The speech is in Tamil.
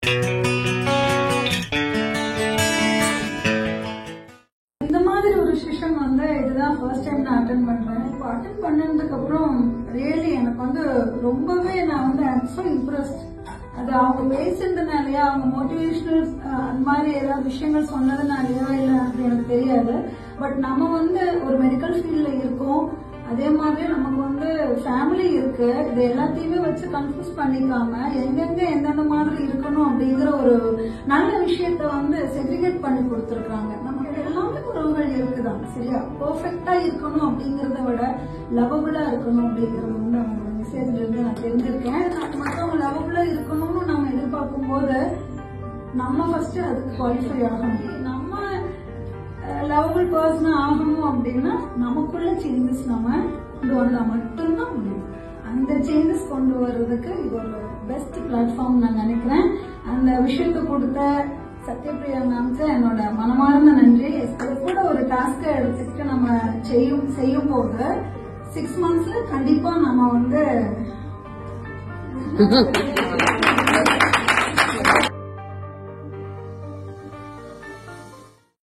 இந்த மாதிரி ஒரு செஷன் வந்து இதுதான் ஃபர்ஸ்ட் டைம் நான் அட்டென்ட் பண்றேன். இப்போ அட்டென்ட் பண்ணதுக்கு அப்புறம் ரியலி எனக்கு வந்து ரொம்பவே நான் வந்து ஐம் சோ இம்ப்ரெஸ்ட். அது அவங்க பேசுறதுனாலயா, அவங்க மோட்டிவேஷனல் அந்த மாதிரி ஏதாவது விஷயங்கள் சொன்னதுனாலயா இல்ல அப்படி எனக்கு தெரியாது. பட் நம்ம வந்து ஒரு மெடிக்கல் ஃபீல்ட்ல இருக்கோம், அதே மாதிரி நமக்கு வந்து ஃபேமிலி இருக்கு. இது எல்லாத்தையுமே வச்சு கன்ஃபியூஸ் பண்ணிக்காம எங்கெங்க எந்தெந்த மாதிரி இருக்கணும் அப்படிங்கிற ஒரு நல்ல விஷயத்த வந்து செக்ரிகேட் பண்ணி கொடுத்துருக்காங்க. நமக்கு எல்லாமே உறவுகள் இருக்குதான், சரியா? பெர்ஃபெக்டா இருக்கணும் அப்படிங்கறத விட லவபுளா இருக்கணும் அப்படிங்கறது வந்து அவங்க மெசேஜ்ல இருந்து நான் தெரிஞ்சிருக்கேன். மற்றவங்க லவபுளா இருக்கணும்னு நம்ம எதிர்பார்க்கும் போது நம்ம ஃபர்ஸ்ட் அதுக்கு குவாலிஃபை ஆகணும். நம்ம லவபிள் பர்சனா ஆகணும் அப்படின்னா நமக்குள்ள சேஞ்சஸ் நம்ம கொண்டு வந்தா மட்டும்தான் முடியும். அந்த சேஞ்சஸ் கொண்டு வர்றதுக்கு இது ஒரு பெஸ்ட் பிளாட்ஃபார்ம் நான் நினைக்கிறேன். அந்த விஷயத்தை கொடுத்த சத்யபிரியா மேம்க்கு என்னோட மனமார்ந்த நன்றி. அது கூட ஒரு டாஸ்கை எடுத்துக்கிட்டு நம்ம செய்யும் போது 6 monthsல கண்டிப்பா நம்ம வந்து